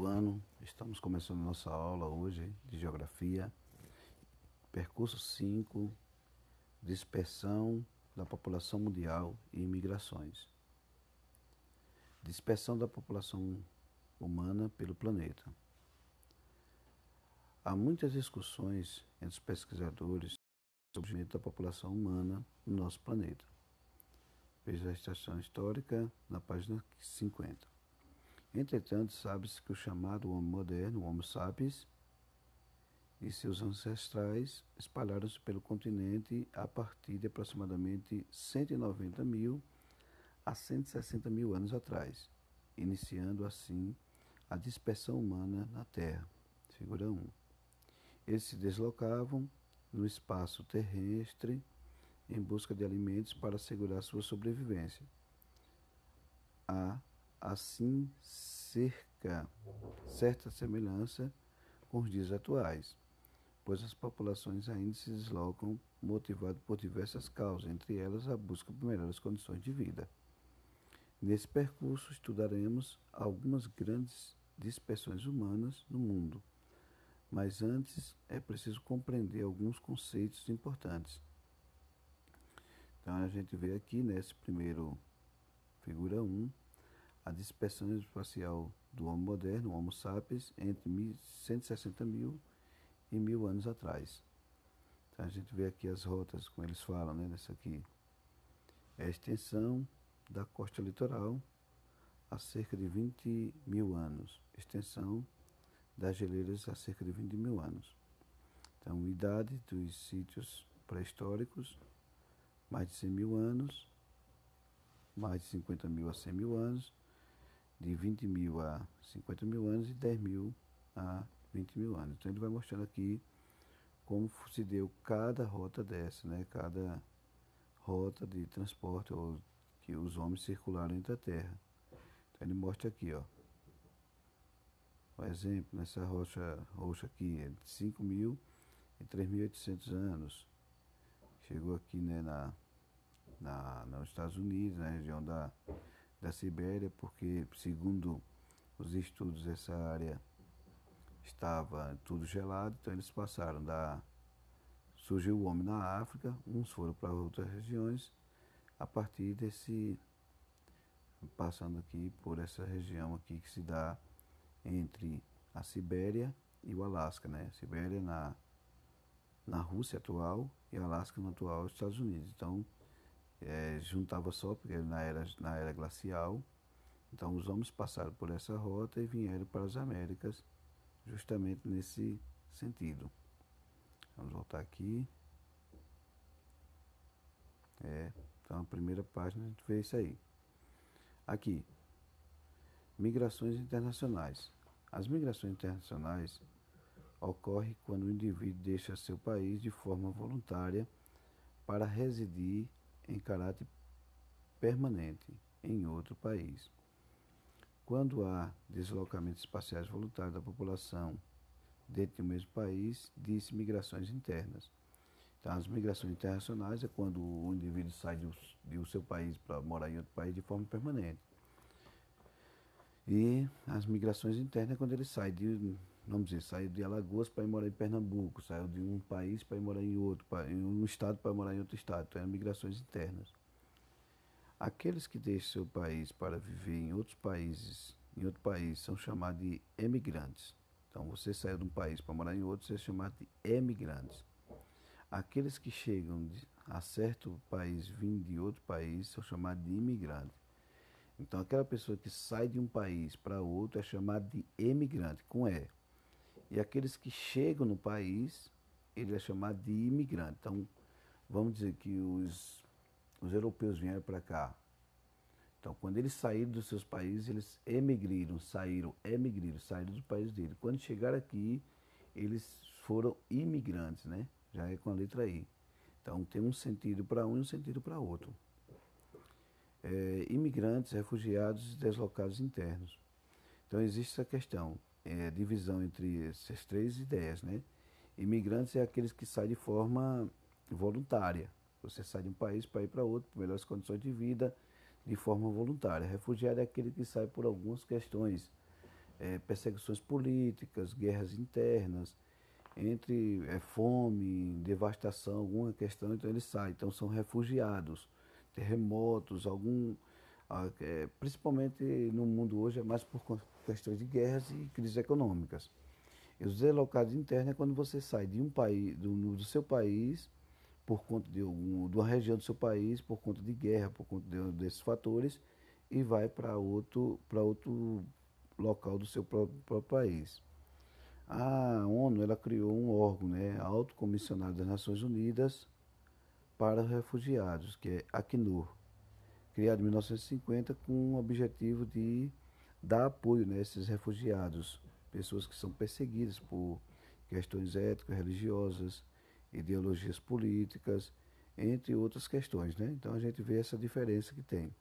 ano, estamos começando nossa aula hoje de Geografia, percurso 5, dispersão da população mundial e imigrações. Dispersão da população humana pelo planeta. Há muitas discussões entre os pesquisadores sobre o surgimento da população humana no nosso planeta. Veja a estação histórica na página 50. Entretanto, sabe-se que o chamado Homo moderno, o Homo sapiens, e seus ancestrais espalharam-se pelo continente a partir de aproximadamente 190 mil a 160 mil anos atrás, iniciando assim a dispersão humana na Terra. Figura 1. Eles se deslocavam no espaço terrestre em busca de alimentos para assegurar sua sobrevivência. Há, assim, certa semelhança com os dias atuais, pois as populações ainda se deslocam motivadas por diversas causas, entre elas a busca por melhores condições de vida. Nesse percurso estudaremos algumas grandes dispersões humanas no mundo, mas antes é preciso compreender alguns conceitos importantes. Então a gente vê aqui nesse primeiro figura 1, a dispersão espacial do Homo moderno, o Homo sapiens, entre 160 mil e 1000 anos atrás. Então a gente vê aqui as rotas, como eles falam, né, nessa aqui. É a extensão da costa litoral a cerca de 20 mil anos. Extensão das geleiras a cerca de 20 mil anos. Então, idade dos sítios pré-históricos, mais de 100 mil anos, mais de 50 mil a 100 mil anos, de 20 mil a 50 mil anos e 10 mil a 20 mil anos. Então ele vai mostrando aqui como se deu cada rota dessa, né? Cada rota de transporte ou que os homens circularam entre a Terra. Então ele mostra aqui, ó. Por exemplo, nessa rocha roxa aqui, é de 5 mil e 3.800 anos. Chegou aqui, né, nos Estados Unidos, na região da Sibéria, porque, segundo os estudos, essa área estava tudo gelado, então eles passaram surgiu o homem na África, uns foram para outras regiões, a partir passando aqui por essa região aqui que se dá entre a Sibéria e o Alasca, né? Sibéria na Rússia atual e Alasca no atual Estados Unidos. Então, juntava só, porque na era glacial. Então os homens passaram por essa rota e vieram para as Américas, justamente nesse sentido. Vamos voltar aqui. Então a primeira página a gente vê isso aí. Aqui, migrações internacionais. As migrações internacionais ocorrem quando o indivíduo deixa seu país de forma voluntária para residir em caráter permanente em outro país. Quando há deslocamentos espaciais voluntários da população dentro do mesmo país, diz migrações internas. Então, as migrações internacionais é quando o indivíduo sai do seu país para morar em outro país de forma permanente. E as migrações internas é quando ele sai sai de Alagoas para ir morar em Pernambuco, saiu de um país para ir morar em outro, em um estado para morar em outro estado. Então, é migrações internas. Aqueles que deixam seu país para viver em outro país, são chamados de emigrantes. Então, você saiu de um país para morar em outro, você é chamado de emigrantes. Aqueles que chegam a certo país vindo de outro país são chamados de imigrantes. Então, aquela pessoa que sai de um país para outro é chamada de emigrante, com E. E aqueles que chegam no país, ele é chamado de imigrante. Então, vamos dizer que os europeus vieram para cá. Então, quando eles saíram dos seus países, eles saíram do país dele. Quando chegaram aqui, eles foram imigrantes, né? Já é com a letra I. Então, tem um sentido para um e um sentido para outro. Imigrantes, refugiados e deslocados internos. Então, existe essa questão, divisão entre essas três ideias, né? Imigrantes é aqueles que saem de forma voluntária. Você sai de um país para ir para outro, por melhores condições de vida, de forma voluntária. Refugiado é aquele que sai por algumas questões perseguições políticas, guerras internas, entre fome, devastação, alguma questão, então eles saem. Então são refugiados, terremotos, principalmente no mundo hoje é mais por questões de guerras e crises econômicas. E os deslocados internos é quando você sai de um país, do seu país, por conta de uma região do seu país, por conta de guerra, por conta desses fatores, e vai para outro local do seu próprio país. A ONU ela criou um órgão, né, Alto Comissionário das Nações Unidas para os Refugiados, que é Acnur, criado em 1950 com o objetivo de dar apoio, né, a esses refugiados, pessoas que são perseguidas por questões éticas, religiosas, ideologias políticas, entre outras questões, né? Então a gente vê essa diferença que tem.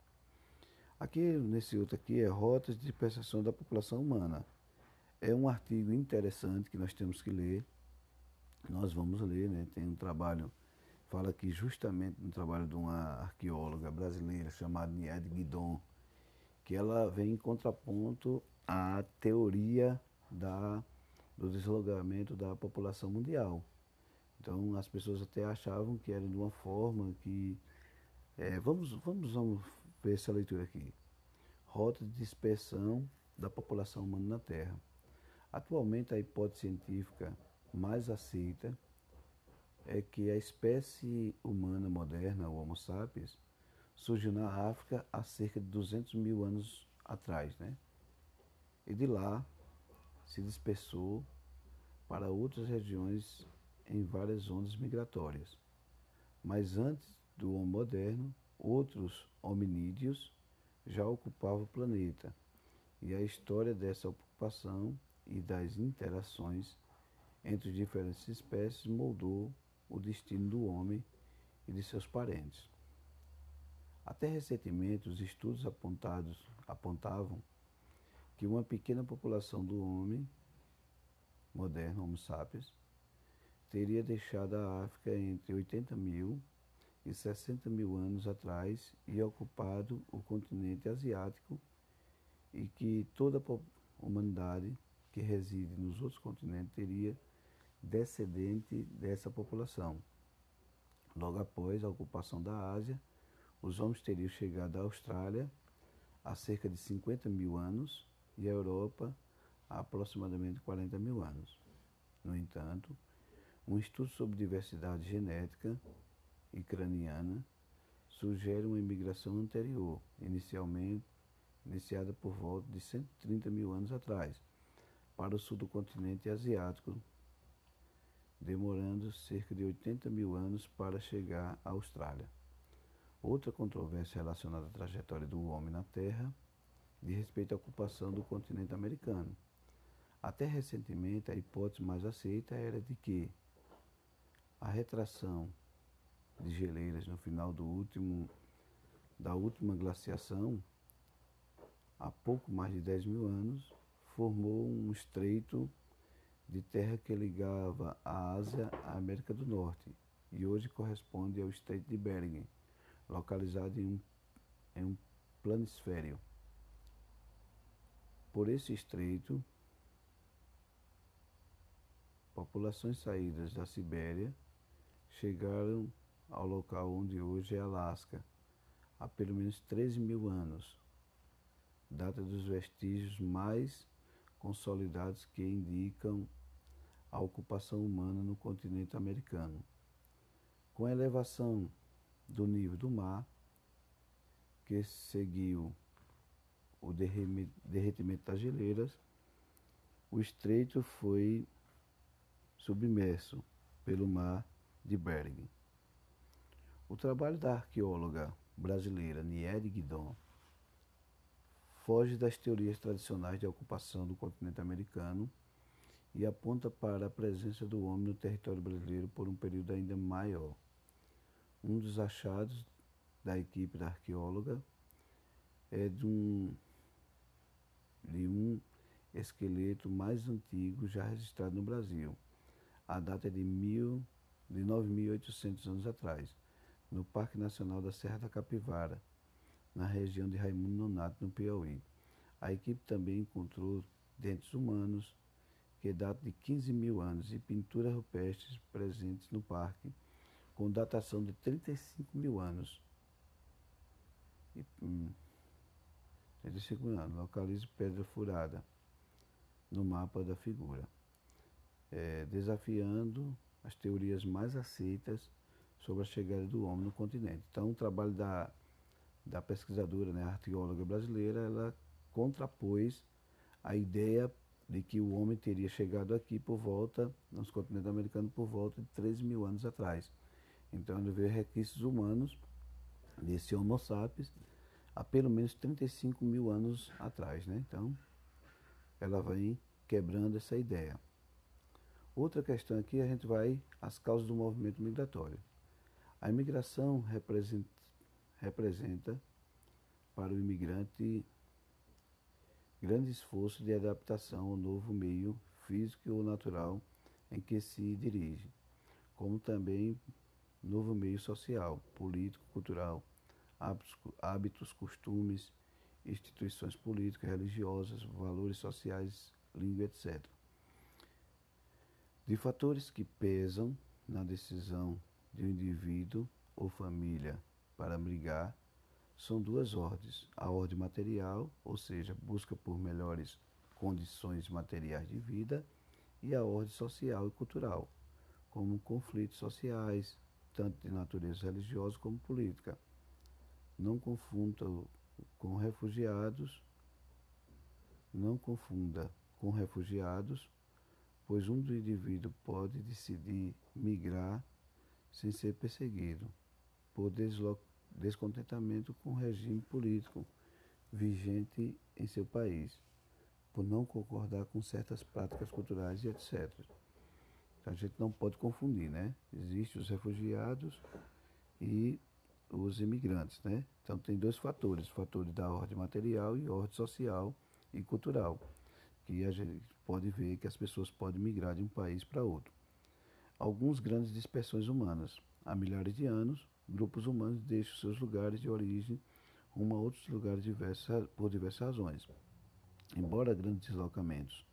Aqui, nesse outro aqui, é Rotas de Dispersação da População Humana. É um artigo interessante que nós temos que ler. Nós vamos ler, né? Tem um trabalho, fala aqui justamente um trabalho de uma arqueóloga brasileira chamada Nied Guidon, que ela vem em contraponto à teoria do deslocamento da população mundial. Então as pessoas até achavam que era de uma forma que... vamos ver essa leitura aqui. Rota de dispersão da população humana na Terra. Atualmente a hipótese científica mais aceita é que a espécie humana moderna, o Homo sapiens, surgiu na África há cerca de 200 mil anos atrás, né? E de lá se dispersou para outras regiões em várias ondas migratórias. Mas antes do Homo moderno, outros hominídeos já ocupavam o planeta. E a história dessa ocupação e das interações entre diferentes espécies moldou o destino do homem e de seus parentes. Até recentemente, os estudos apontavam que uma pequena população do homem moderno, Homo sapiens, teria deixado a África entre 80 mil e 60 mil anos atrás e ocupado o continente asiático, e que toda a humanidade que reside nos outros continentes teria descendente dessa população. Logo após a ocupação da Ásia, os homens teriam chegado à Austrália há cerca de 50 mil anos e à Europa há aproximadamente 40 mil anos. No entanto, um estudo sobre diversidade genética e craniana sugere uma imigração anterior, iniciada por volta de 130 mil anos atrás, para o sul do continente asiático, demorando cerca de 80 mil anos para chegar à Austrália. Outra controvérsia relacionada à trajetória do homem na Terra diz respeito à ocupação do continente americano. Até recentemente, a hipótese mais aceita era de que a retração de geleiras no final da última glaciação, há pouco mais de 10 mil anos, formou um estreito de terra que ligava a Ásia à América do Norte e hoje corresponde ao Estreito de Bering, localizado em um planisfério. Por esse estreito, populações saídas da Sibéria chegaram ao local onde hoje é Alasca, há pelo menos 13 mil anos, data dos vestígios mais consolidados que indicam a ocupação humana no continente americano. Com a elevação do nível do mar, que seguiu o derretimento das geleiras, o estreito foi submerso pelo mar de Bering. O trabalho da arqueóloga brasileira Nied Guidon foge das teorias tradicionais de ocupação do continente americano e aponta para a presença do homem no território brasileiro por um período ainda maior. Um dos achados da equipe da arqueóloga é de um esqueleto mais antigo já registrado no Brasil. A data é de 9.800 anos atrás, no Parque Nacional da Serra da Capivara, na região de Raimundo Nonato, no Piauí. A equipe também encontrou dentes humanos, que data de 15 mil anos, e pinturas rupestres presentes no parque, com datação de 35 mil anos. 35 mil anos. Localize pedra furada no mapa da figura, desafiando as teorias mais aceitas sobre a chegada do homem no continente. Então, o trabalho da pesquisadora, né, arqueóloga brasileira, ela contrapôs a ideia de que o homem teria chegado aqui por volta, nos continentes americanos, por volta de 13 mil anos atrás. Então, ele vê resquícios humanos desse Homo sapiens há pelo menos 35 mil anos atrás, né? Então, ela vem quebrando essa ideia. Outra questão aqui, a gente vai às causas do movimento migratório. A imigração representa para o imigrante grande esforço de adaptação ao novo meio físico ou natural em que se dirige, como também novo meio social, político, cultural, hábitos, costumes, instituições políticas, religiosas, valores sociais, língua, etc. De fatores que pesam na decisão de um indivíduo ou família para migrar, são duas ordens: a ordem material, ou seja, busca por melhores condições materiais de vida, e a ordem social e cultural, como conflitos sociais, tanto de natureza religiosa como política. Não confunda com refugiados, não confunda com refugiados, pois um do indivíduo pode decidir migrar sem ser perseguido por descontentamento com o regime político vigente em seu país, por não concordar com certas práticas culturais e etc. Então, a gente não pode confundir, né? Existem os refugiados e os imigrantes, né? Então tem dois fatores, fatores da ordem material e ordem social e cultural, que a gente pode ver que as pessoas podem migrar de um país para outro. Algumas grandes dispersões humanas. Há milhares de anos, grupos humanos deixam seus lugares de origem rumo a outros lugares por diversas razões. Embora grandes deslocamentos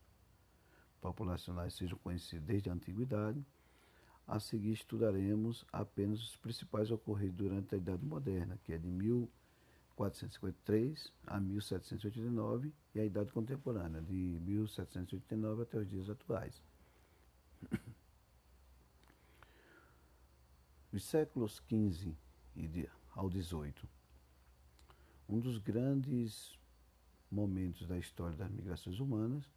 populacionais sejam conhecidos desde a antiguidade, a seguir estudaremos apenas os principais ocorridos durante a Idade Moderna, que é de 1453 a 1789, e a Idade Contemporânea, de 1789 até os dias atuais. Dos séculos XV ao XVIII, um dos grandes momentos da história das migrações humanas,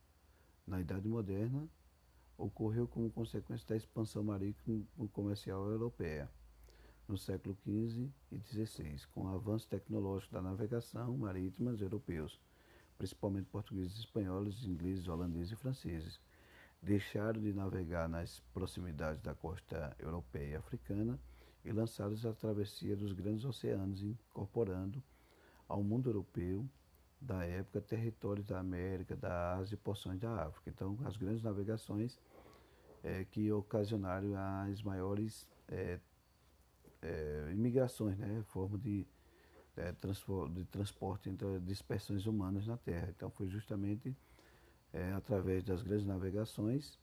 na Idade Moderna, ocorreu como consequência da expansão marítima comercial europeia, no século XV e XVI, com o avanço tecnológico da navegação marítima europeus, principalmente portugueses, espanhóis, ingleses, holandeses e franceses. Deixaram de navegar nas proximidades da costa europeia e africana e lançaram-se à travessia dos grandes oceanos, incorporando ao mundo europeu da época territórios da América, da Ásia e porções da África. Então, as grandes navegações que ocasionaram as maiores imigrações, né, forma de transporte entre dispersões humanas na Terra. Então, foi justamente através das grandes navegações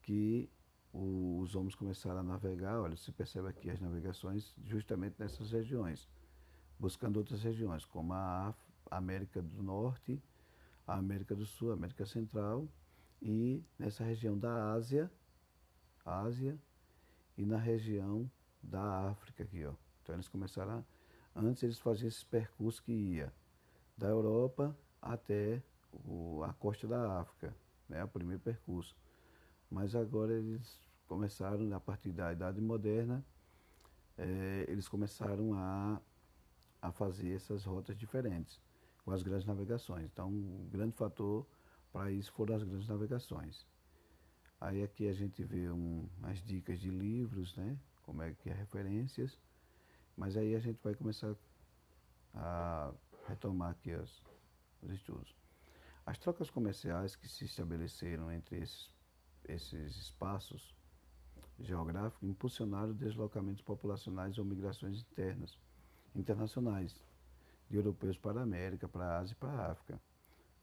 que os homens começaram a navegar. Olha, se percebe aqui as navegações justamente nessas regiões, buscando outras regiões, como a América do Norte, a América do Sul, a América Central, e nessa região da Ásia e na região da África aqui, ó. Então eles começaram antes eles faziam esse percurso que ia da Europa até a costa da África, né, o primeiro percurso. Mas agora eles começaram, a partir da Idade Moderna, eles começaram a fazer essas rotas diferentes, com as grandes navegações. Então, um grande fator para isso foram as grandes navegações. Aí aqui a gente vê umas dicas de livros, né, como é que é referências, mas aí a gente vai começar a retomar aqui os estudos. As trocas comerciais que se estabeleceram entre esses espaços geográficos impulsionaram deslocamentos populacionais ou migrações internacionais, de europeus para a América, para a Ásia e para a África,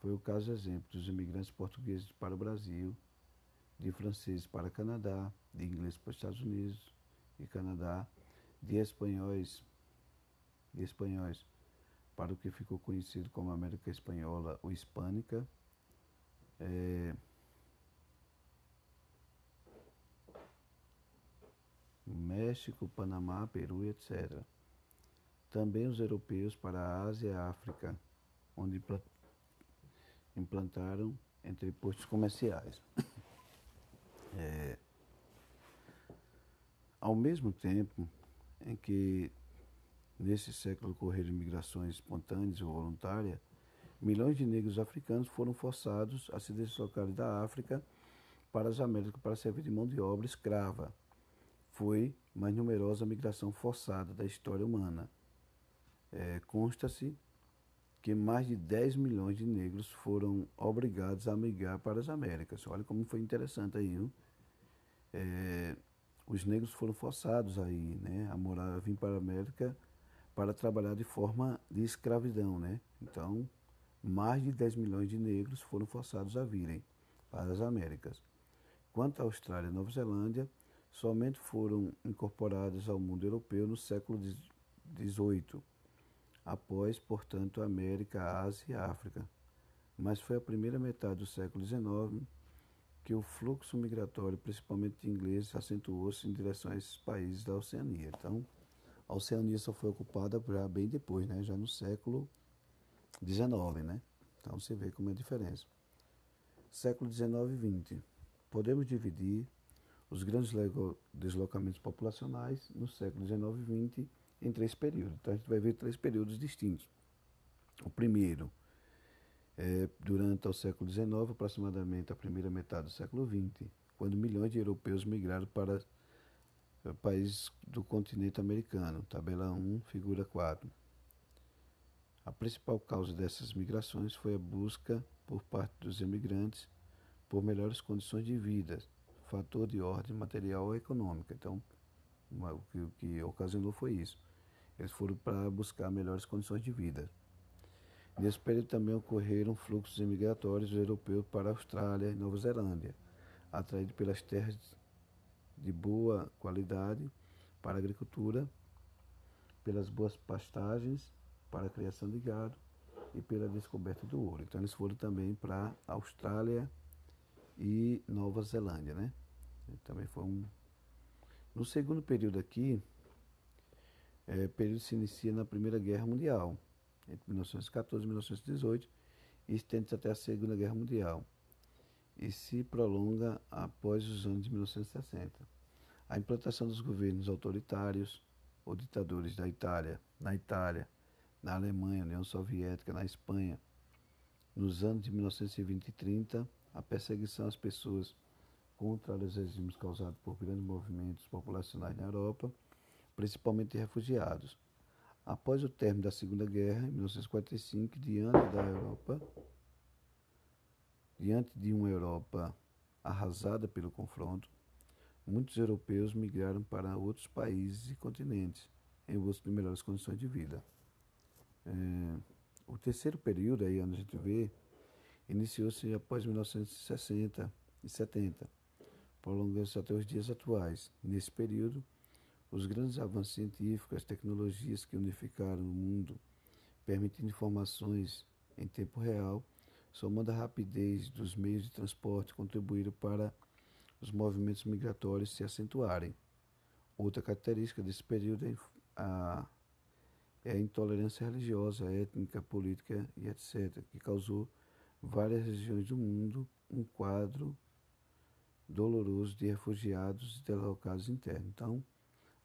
Foi o caso exemplo dos imigrantes portugueses para o Brasil, de franceses para o Canadá, de inglês para os Estados Unidos e Canadá, de espanhóis para o que ficou conhecido como América Espanhola ou Hispânica, México, Panamá, Peru, etc. Também os europeus para a Ásia e a África, onde implantaram entrepostos comerciais. Ao mesmo tempo em que nesse século ocorreram migrações espontâneas ou voluntárias, milhões de negros africanos foram forçados a se deslocarem da África para as Américas para servir de mão de obra escrava. Foi a mais numerosa migração forçada da história humana. Consta-se que mais de 10 milhões de negros foram obrigados a migrar para as Américas. Olha como foi interessante aí, viu? Os negros foram forçados aí, né, a vir para a América para trabalhar de forma de escravidão, né? Então, mais de 10 milhões de negros foram forçados a virem para as Américas. Quanto à Austrália e Nova Zelândia, somente foram incorporadas ao mundo europeu no século XVIII, após, portanto, a América, a Ásia e a África. Mas foi a primeira metade do século XIX que o fluxo migratório, principalmente de ingleses, acentuou-se em direção a esses países da Oceania. Então, a Oceania só foi ocupada já bem depois, né? Já no século XIX, né? Então você vê como é a diferença. Século XIX e XX. Podemos dividir os grandes deslocamentos populacionais no século XIX e XX em 3 períodos. Então a gente vai ver 3 períodos distintos. O primeiro é durante o século XIX, aproximadamente a primeira metade do século XX, quando milhões de europeus migraram para países do continente americano. Tabela 1, figura 4. A principal causa dessas migrações foi a busca por parte dos imigrantes por melhores condições de vida, fator de ordem material ou econômica. Então, o que ocasionou foi isso. Eles foram para buscar melhores condições de vida. Nesse período também ocorreram fluxos imigratórios europeus para a Austrália e Nova Zelândia, atraídos pelas terras de boa qualidade para a agricultura, pelas boas pastagens para a criação de gado e pela descoberta do ouro. Então eles foram também para a Austrália e Nova Zelândia, né? Também foi um. No segundo período aqui, o período se inicia na Primeira Guerra Mundial, entre 1914 e 1918, e estende-se até a Segunda Guerra Mundial, e se prolonga após os anos de 1960. A implantação dos governos autoritários ou ditadores na Itália, na Alemanha, União Soviética, na Espanha, nos anos de 1920 e 30, a perseguição às pessoas contra os regimes causados por grandes movimentos populacionais na Europa, principalmente refugiados. Após o término da Segunda Guerra, em 1945, diante de uma Europa arrasada pelo confronto, muitos europeus migraram para outros países e continentes em busca de melhores condições de vida. O terceiro período, aí onde a gente vê, iniciou-se após 1960 e 70, prolongando-se até os dias atuais. Nesse período, os grandes avanços científicos, as tecnologias que unificaram o mundo, permitindo informações em tempo real, somando a rapidez dos meios de transporte, contribuíram para os movimentos migratórios se acentuarem. Outra característica desse período é a intolerância religiosa, étnica, política e etc., que causou várias regiões do mundo um quadro doloroso de refugiados e deslocados internos. Então,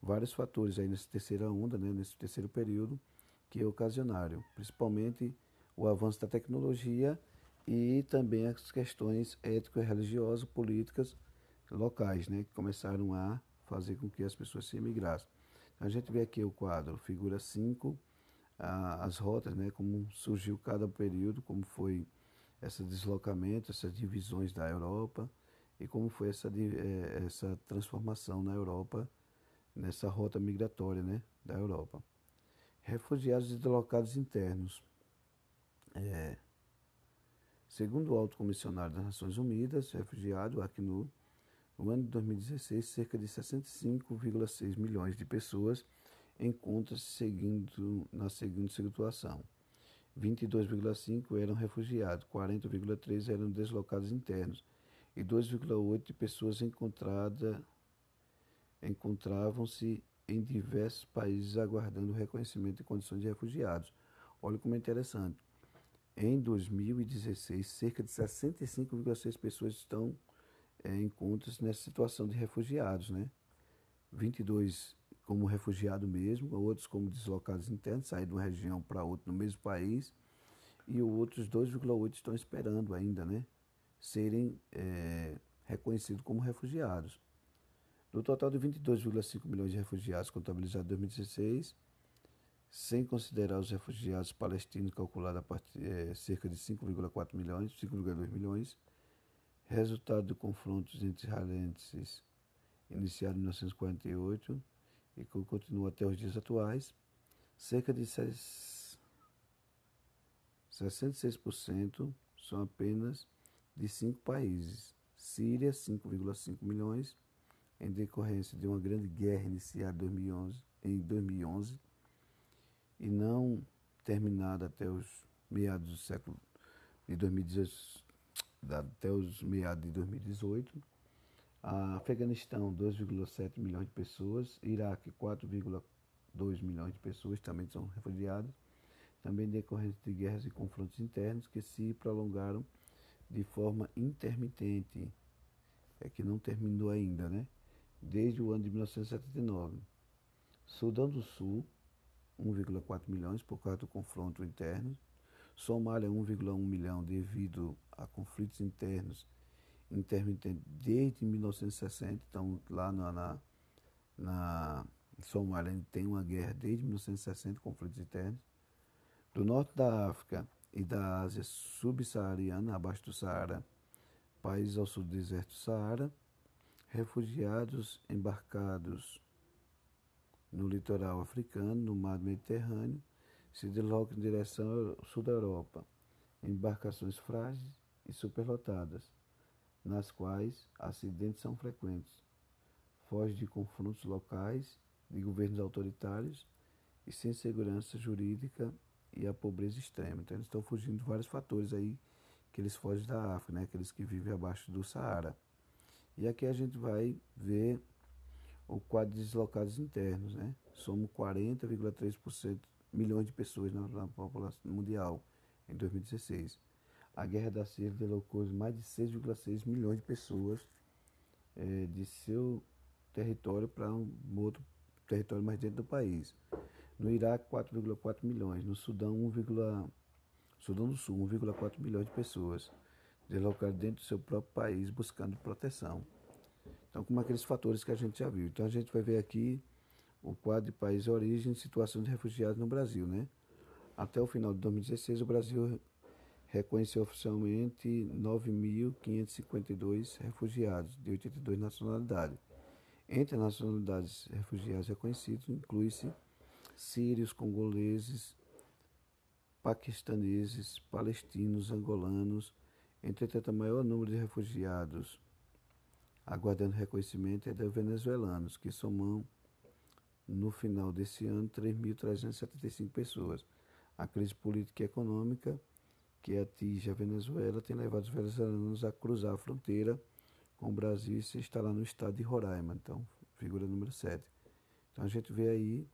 vários fatores aí nessa terceira onda, né, nesse terceiro período, que ocasionaram, principalmente o avanço da tecnologia e também as questões ético-religiosas, políticas locais, né, que começaram a fazer com que as pessoas se emigrassem. A gente vê aqui o quadro, figura 5, as rotas, né, como surgiu cada período, como foi esse deslocamento, essas divisões da Europa e como foi essa transformação na Europa, nessa rota migratória, né, da Europa. Refugiados e deslocados internos. Segundo o Alto Comissionário das Nações Unidas, refugiado, Acnur, no ano de 2016, cerca de 65,6 milhões de pessoas encontram-se na seguinte situação: 22,5 eram refugiados, 40,3 eram deslocados internos e 2,8 de pessoas encontravam-se em diversos países aguardando o reconhecimento de condições de refugiados. Olha como é interessante. Em 2016, cerca de 65,6 pessoas encontram-se nessa situação de refugiados, né? 22 como refugiado mesmo, outros como deslocados internos, sair de uma região para outra no mesmo país, e outros 2,8 estão esperando ainda, né, serem reconhecidos como refugiados. Do total de 22,5 milhões de refugiados contabilizados em 2016, sem considerar os refugiados palestinos calculados a partir cerca de 5,4 milhões, 5,2 milhões, resultado de confrontos entre israelenses iniciado em 1948 e que continua até os dias atuais, cerca de 66% são apenas de 5 países. Síria, 5,5 milhões, em decorrência de uma grande guerra iniciada em 2011 e não terminada até os meados do século de 2018, até os meados de 2018. Afeganistão, 2,7 milhões de pessoas. Iraque, 4,2 milhões de pessoas também são refugiados, também decorrentes de guerras e confrontos internos que se prolongaram de forma intermitente, que não terminou ainda, né? Desde o ano de 1979. Sudão do Sul, 1,4 milhões por causa do confronto interno. Somália, 1,1 milhão devido a conflitos internos intermitentes desde 1960. Então, lá na Somália tem uma guerra desde 1960, conflitos internos. Do norte da África e da Ásia subsaariana, abaixo do Saara, países ao sul do deserto do Saara, refugiados embarcados no litoral africano, no mar Mediterrâneo, se deslocam em direção ao sul da Europa, em embarcações frágeis e superlotadas, nas quais acidentes são frequentes, fogem de confrontos locais, de governos autoritários e sem segurança jurídica e a pobreza extrema. Então eles estão fugindo de vários fatores aí que eles fogem da África, né? Aqueles que vivem abaixo do Saara. E aqui a gente vai ver o quadro de deslocados internos, né? Somos 40,3% milhões de pessoas na população mundial em 2016. A guerra da Síria deslocou mais de 6,6 milhões de pessoas de seu território para um outro território mais dentro do país. No Iraque, 4,4 milhões. No Sudão, Sudão do Sul, 1,4 milhões de pessoas deslocadas dentro do seu próprio país buscando proteção. Então, como aqueles fatores que a gente já viu. Então, a gente vai ver aqui o quadro de país de origem e situação de refugiados no Brasil, né? Até o final de 2016, o Brasil reconheceu oficialmente 9.552 refugiados de 82 nacionalidades. Entre as nacionalidades refugiados reconhecidos, inclui-se sírios, congoleses, paquistaneses, palestinos, angolanos. Entretanto, o maior número de refugiados aguardando reconhecimento é dos venezuelanos, que somam no final desse ano 3.375 pessoas. A crise política e econômica que atinge a Venezuela tem levado os venezuelanos a cruzar a fronteira com o Brasil e se instalar no estado de Roraima. Então, figura número 7. Então a gente vê aí,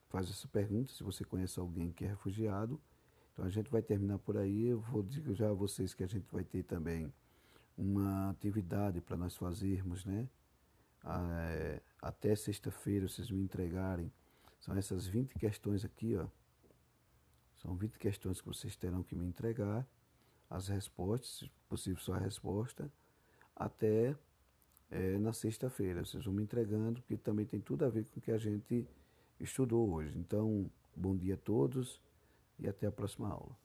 faz essa pergunta, se você conhece alguém que é refugiado. Então a gente vai terminar por aí. Eu vou dizer já a vocês que a gente vai ter também uma atividade para nós fazermos, né? Até sexta-feira, vocês me entregarem. São essas 20 questões aqui, ó. São 20 questões que vocês terão que me entregar, as respostas, se possível só a resposta, até na sexta-feira. Vocês vão me entregando, porque também tem tudo a ver com o que a gente estudou hoje. Então, bom dia a todos e até a próxima aula.